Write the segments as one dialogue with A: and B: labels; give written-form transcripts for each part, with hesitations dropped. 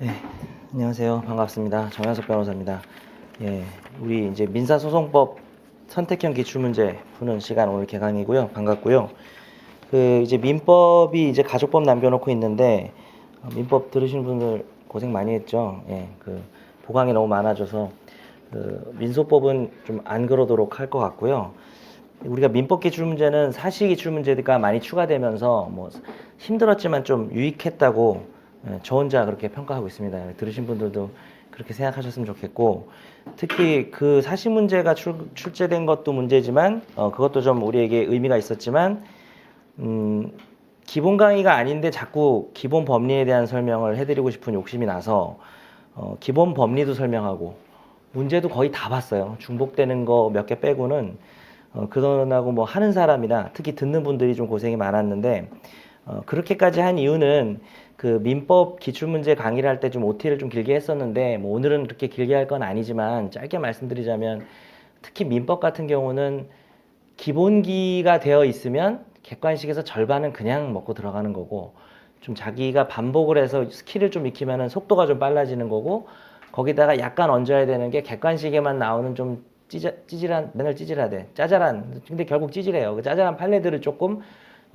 A: 네, 안녕하세요. 반갑습니다. 정현석 변호사입니다. 예, 우리 이제 민사소송법 선택형 기출문제 푸는 시간 오늘 개강이고요. 반갑고요. 이제 민법이 이제 가족법 남겨놓고 있는데 민법 들으시는 분들 고생 많이 했죠. 예, 보강이 너무 많아져서 민소법은 좀 안 그러도록 할 것 같고요. 우리가 민법 기출문제는 사시 기출문제가 많이 추가되면서 뭐 힘들었지만 좀 유익했다고 저 혼자 그렇게 평가하고 있습니다. 들으신 분들도 그렇게 생각하셨으면 좋겠고, 특히 그 사시 문제가 출제된 것도 문제지만 그것도 좀 우리에게 의미가 있었지만 기본 강의가 아닌데 자꾸 기본 법리에 대한 설명을 해드리고 싶은 욕심이 나서 기본 법리도 설명하고 문제도 거의 다 봤어요. 중복되는 거 몇 개 빼고는 그러나고 뭐 하는 사람이나 특히 듣는 분들이 좀 고생이 많았는데 그렇게까지 한 이유는 그 민법 기출문제 강의를 할 때 좀 OT를 좀 길게 했었는데 뭐 오늘은 그렇게 길게 할 건 아니지만 짧게 말씀드리자면 특히 민법 같은 경우는 기본기가 되어 있으면 객관식에서 절반은 그냥 먹고 들어가는 거고 좀 자기가 반복을 해서 스킬을 좀 익히면은 속도가 좀 빨라지는 거고 거기다가 약간 얹어야 되는 게 객관식에만 나오는 좀 찌질한 맨날 찌질하대 짜잘한 근데 결국 찌질해요. 그 짜잘한 판례들을 조금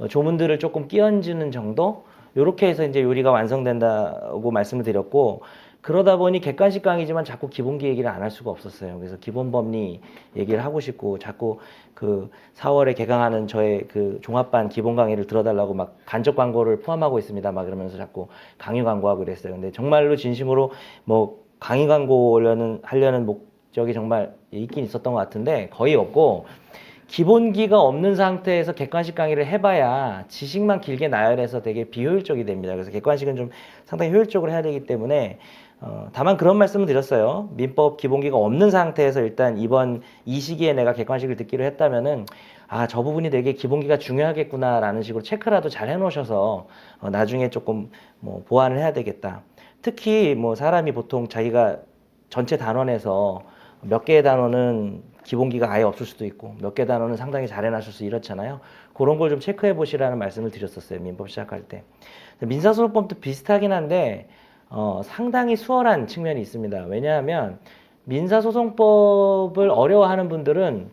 A: 조문들을 조금 끼얹는 정도 요렇게 해서 이제 요리가 완성된다고 말씀을 드렸고 그러다 보니 객관식 강의지만 자꾸 기본기 얘기를 안 할 수가 없었어요. 그래서 기본 법리 얘기를 하고 싶고 자꾸 그 4월에 개강하는 저의 그 종합반 기본 강의를 들어달라고 막 간접 광고를 포함하고 있습니다. 막 그러면서 자꾸 강의 광고하고 그랬어요. 근데 정말로 진심으로 뭐 강의 광고 하려는 목적이 정말 있긴 있었던 것 같은데 거의 없고 기본기가 없는 상태에서 객관식 강의를 해봐야 지식만 길게 나열해서 되게 비효율적이 됩니다. 그래서 객관식은 좀 상당히 효율적으로 해야 되기 때문에 다만 그런 말씀을 드렸어요. 민법 기본기가 없는 상태에서 일단 이번 이 시기에 내가 객관식을 듣기로 했다면은 저 부분이 되게 기본기가 중요하겠구나라는 식으로 체크라도 잘 해놓으셔서 나중에 조금 뭐 보완을 해야 되겠다. 특히 뭐 사람이 보통 자기가 전체 단원에서 몇 개의 단원은 기본기가 아예 없을 수도 있고 몇 개 단원은 상당히 잘 해놨을 수 이렇잖아요. 그런 걸 좀 체크해 보시라는 말씀을 드렸었어요. 민법 시작할 때. 민사소송법도 비슷하긴 한데 상당히 수월한 측면이 있습니다. 왜냐하면 민사소송법을 어려워하는 분들은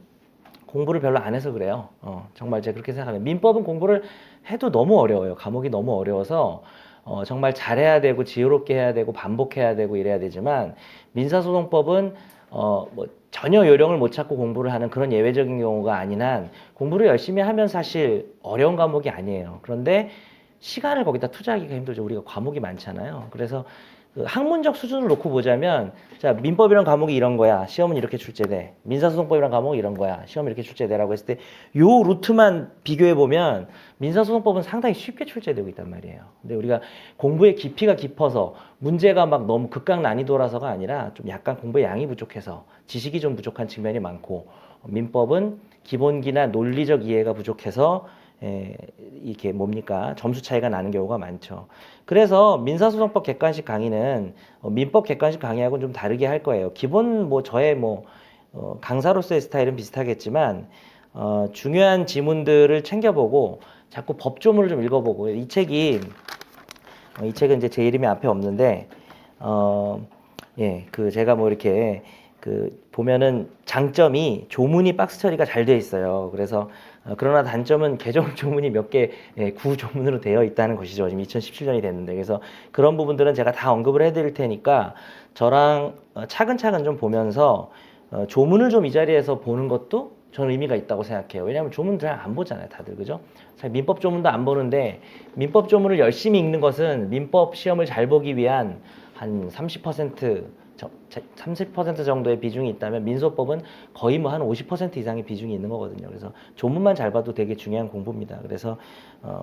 A: 공부를 별로 안 해서 그래요. 정말 제가 그렇게 생각합니다. 민법은 공부를 해도 너무 어려워요. 과목이 너무 어려워서 정말 잘해야 되고 지혜롭게 해야 되고 반복해야 되고 이래야 되지만 민사소송법은 뭐 전혀 요령을 못 찾고 공부를 하는 그런 예외적인 경우가 아닌 한 공부를 열심히 하면 사실 어려운 과목이 아니에요. 그런데 시간을 거기다 투자하기가 힘들죠. 우리가 과목이 많잖아요. 그래서 그 학문적 수준을 놓고 보자면 자 민법이란 과목이 이런 거야. 시험은 이렇게 출제돼. 민사소송법이란 과목이 이런 거야. 시험은 이렇게 출제돼라고 했을 때 요 루트만 비교해 보면 민사소송법은 상당히 쉽게 출제되고 있단 말이에요. 근데 우리가 공부의 깊이가 깊어서 문제가 막 너무 극강 난이도라서가 아니라 좀 약간 공부의 양이 부족해서 지식이 좀 부족한 측면이 많고 민법은 기본기나 논리적 이해가 부족해서 이렇게 뭡니까 점수 차이가 나는 경우가 많죠. 그래서 민사소송법 객관식 강의는 민법 객관식 강의하고는 좀 다르게 할 거예요. 기본 뭐 저의 강사로서의 스타일은 비슷하겠지만 중요한 지문들을 챙겨보고 자꾸 법조문을 좀 읽어보고 이 책은 이제 제 이름이 앞에 없는데 제가 뭐 이렇게 보면은 장점이 조문이 박스 처리가 잘 돼 있어요. 그래서 그러나 단점은 개정 조문이 몇 개 구조문으로 되어 있다는 것이죠. 지금 2017년이 됐는데 그래서 그런 부분들은 제가 다 언급을 해드릴 테니까 저랑 차근차근 좀 보면서 조문을 좀 이 자리에서 보는 것도 저는 의미가 있다고 생각해요. 왜냐하면 조문 잘 안 보잖아요, 다들 그죠? 민법 조문도 안 보는데 민법 조문을 열심히 읽는 것은 민법 시험을 잘 보기 위한 한 30% 정도의 비중이 있다면 민소법은 거의 뭐 한 50% 이상의 비중이 있는 거거든요. 그래서 조문만 잘 봐도 되게 중요한 공부입니다. 그래서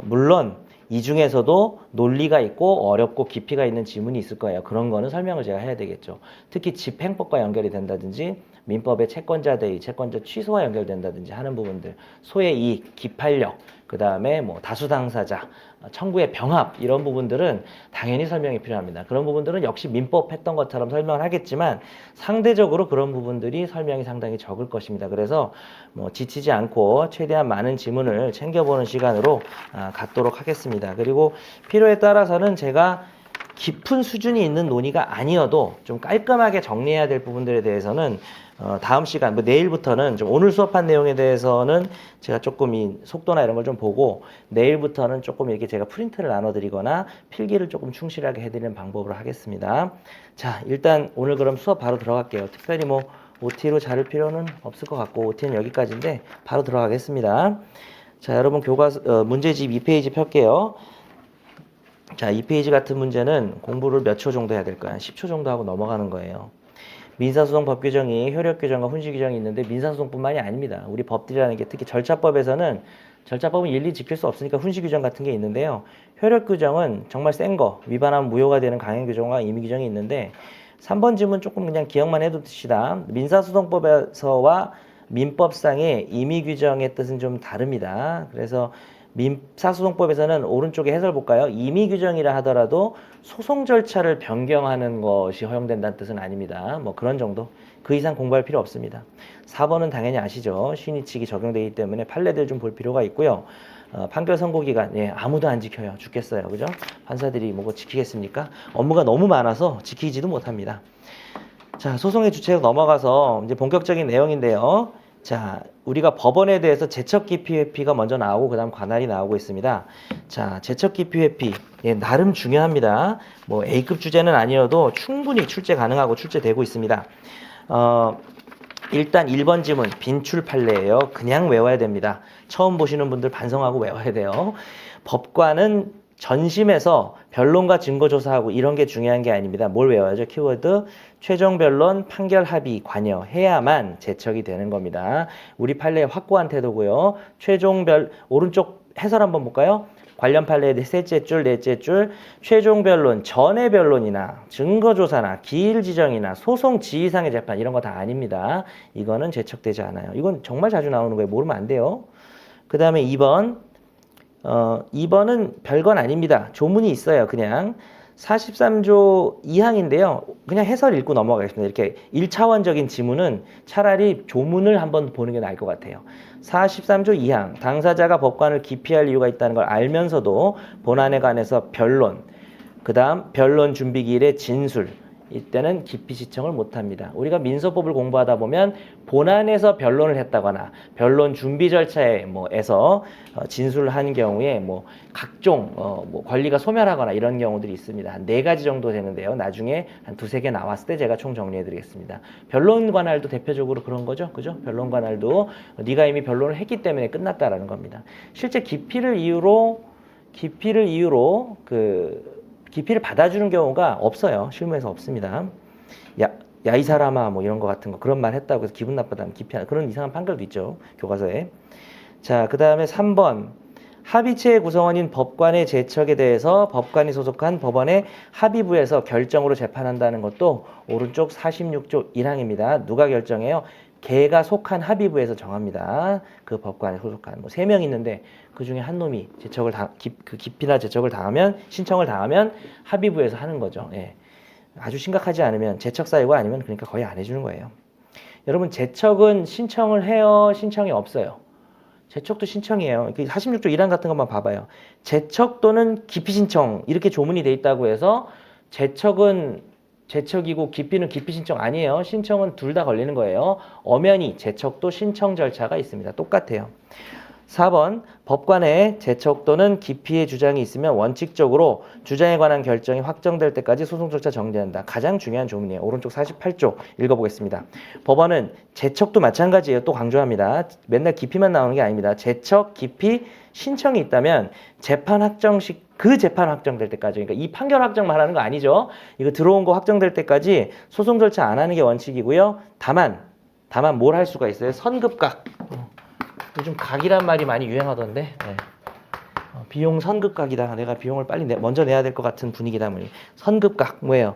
A: 물론 이 중에서도 논리가 있고 어렵고 깊이가 있는 지문이 있을 거예요. 그런 거는 설명을 제가 해야 되겠죠. 특히 집행법과 연결이 된다든지 민법의 채권자 대의, 채권자 취소와 연결된다든지 하는 부분들, 소의 이익, 기판력, 그 다음에 뭐 다수당사자, 청구의 병합 이런 부분들은 당연히 설명이 필요합니다. 그런 부분들은 역시 민법 했던 것처럼 설명을 하겠지만 상대적으로 그런 부분들이 설명이 상당히 적을 것입니다. 그래서 뭐 지치지 않고 최대한 많은 지문을 챙겨보는 시간으로 갖도록 하겠습니다. 그리고 필요에 따라서는 제가 깊은 수준이 있는 논의가 아니어도 좀 깔끔하게 정리해야 될 부분들에 대해서는 다음 시간, 뭐 내일부터는 좀 오늘 수업한 내용에 대해서는 제가 조금 이 속도나 이런 걸 좀 보고 내일부터는 조금 이렇게 제가 프린트를 나눠드리거나 필기를 조금 충실하게 해드리는 방법으로 하겠습니다. 자, 일단 오늘 그럼 수업 바로 들어갈게요. 특별히 뭐 OT로 자를 필요는 없을 것 같고 OT는 여기까지인데 바로 들어가겠습니다. 자, 여러분 교과서 문제집 2페이지 펼게요. 자, 2페이지 같은 문제는 공부를 몇 초 정도 해야 될까요? 한 10초 정도 하고 넘어가는 거예요. 민사소송 법 규정이 효력 규정과 훈시 규정이 있는데 민사소송뿐만이 아닙니다. 우리 법들이라는 게 특히 절차법에서는 절차법은 일일이 지킬 수 없으니까 훈시 규정 같은 게 있는데요. 효력 규정은 정말 센 거, 위반하면 무효가 되는 강행 규정과 임의 규정이 있는데 3번 지문 조금 그냥 기억만 해둡시다. 민사소송법에서와 민법상의 임의 규정의 뜻은 좀 다릅니다. 그래서 민사소송법에서는 오른쪽에 해설 볼까요? 임의 규정이라 하더라도 소송 절차를 변경하는 것이 허용된다는 뜻은 아닙니다. 뭐 그런 정도. 그 이상 공부할 필요 없습니다. 4번은 당연히 아시죠? 신의칙이 적용되기 때문에 판례들 좀 볼 필요가 있고요. 판결 선고 기간, 예, 아무도 안 지켜요. 죽겠어요. 그죠? 판사들이 뭐 지키겠습니까? 업무가 너무 많아서 지키지도 못합니다. 자, 소송의 주체로 넘어가서 이제 본격적인 내용인데요. 자, 우리가 법원에 대해서 제척 기피 회피가 먼저 나오고 그다음 관할이 나오고 있습니다. 자, 제척 기피 회피, 예, 나름 중요합니다. 뭐 A급 주제는 아니어도 충분히 출제 가능하고 출제되고 있습니다. 일단 1번 지문 빈출 판례예요. 그냥 외워야 됩니다. 처음 보시는 분들 반성하고 외워야 돼요. 법관은 전심에서 변론과 증거 조사하고 이런 게 중요한 게 아닙니다. 뭘 외워야죠? 키워드 최종 변론, 판결 합의 관여해야만 제척이 되는 겁니다. 우리 판례의 확고한 태도고요. 오른쪽 해설 한번 볼까요? 관련 판례의 셋째 줄, 넷째 줄, 최종 변론, 전의 변론이나 증거 조사나 기일 지정이나 소송 지휘상의 재판 이런 거 다 아닙니다. 이거는 제척되지 않아요. 이건 정말 자주 나오는 거예요. 모르면 안 돼요. 그 다음에 2번. 2번은 별건 아닙니다. 조문이 있어요. 그냥 43조 2항인데요. 그냥 해설 읽고 넘어가겠습니다. 이렇게 1차원적인 지문은 차라리 조문을 한번 보는 게 나을 것 같아요. 43조 2항 당사자가 법관을 기피할 이유가 있다는 걸 알면서도 본안에 관해서 변론, 그 다음 변론 준비기일의 진술, 이때는 기피 시청을 못합니다. 우리가 민소법을 공부하다 보면 본안에서 변론을 했다거나 변론 준비 절차에서 진술을 한 경우에 뭐 각종 뭐 권리가 소멸하거나 이런 경우들이 있습니다. 한 4가지 정도 되는데요. 나중에 한 2-3개 나왔을 때 제가 총 정리해드리겠습니다. 변론 관할도 대표적으로 그런 거죠, 그죠? 변론 관할도 네가 이미 변론을 했기 때문에 끝났다라는 겁니다. 실제 기피를 이유로 기피를 받아주는 경우가 없어요. 실무에서 없습니다. 야, 이 사람아, 뭐 이런 거 같은 거, 그런 말 했다고 해서 기분 나쁘다면 기피하는 그런 이상한 판결도 있죠. 교과서에. 자, 그 다음에 3번. 합의체의 구성원인 법관의 제척에 대해서 법관이 소속한 법원의 합의부에서 결정으로 재판한다는 것도 오른쪽 46조 1항입니다. 누가 결정해요? 걔가 속한 합의부에서 정합니다. 그 법관에 소속한 3명 있는데 그 중에 한 놈이 기피나 제척을 당하면 신청을 당하면 합의부에서 하는 거죠. 예. 아주 심각하지 않으면 제척 사유가 아니면 그러니까 거의 안 해주는 거예요. 여러분 제척은 신청을 해요? 신청이 없어요? 제척도 신청이에요. 46조 1항 같은 것만 봐봐요. 제척 또는 기피 신청 이렇게 조문이 돼 있다고 해서 제척은 제척이고 기피는 기피 신청 아니에요. 신청은 둘 다 걸리는 거예요. 엄연히 제척도 신청 절차가 있습니다. 똑같아요. 4번 법관의 제척 또는 기피의 주장이 있으면 원칙적으로 주장에 관한 결정이 확정될 때까지 소송 절차 정지한다. 가장 중요한 조문이에요. 오른쪽 48조 읽어보겠습니다. 법원은 제척도 마찬가지예요. 또 강조합니다. 맨날 기피만 나오는 게 아닙니다. 제척, 기피, 신청이 있다면 재판 확정될 때까지, 그러니까 이 판결 확정만 하는 거 아니죠. 이거 들어온 거 확정될 때까지 소송 절차 안 하는 게 원칙이고요. 다만 뭘 할 수가 있어요? 선급각. 요즘 각이란 말이 많이 유행하던데. 네. 비용 선급각이다. 내가 비용을 빨리 먼저 내야 될 것 같은 분위기다 보니 선급각 뭐예요?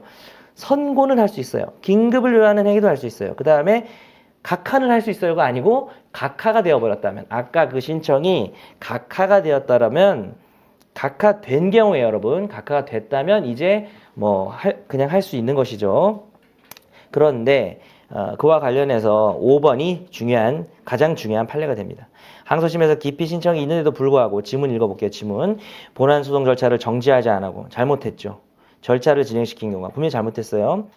A: 선고는 할 수 있어요. 긴급을 요하는 행위도 할 수 있어요. 그 다음에 각하는 할 수 있어요가 아니고 각하가 되어버렸다면, 아까 그 신청이 각하가 되었다면, 각하된 경우에 여러분, 각하가 됐다면 이제 그냥 할 수 있는 것이죠. 그런데 그와 관련해서 5번이 가장 중요한 판례가 됩니다. 항소심에서 기피 신청이 있는데도 불구하고 지문 읽어볼게요. 지문. 본안 소송 절차를 정지하지 않고 잘못했죠. 절차를 진행시킨 경우가 분명히 잘못했어요.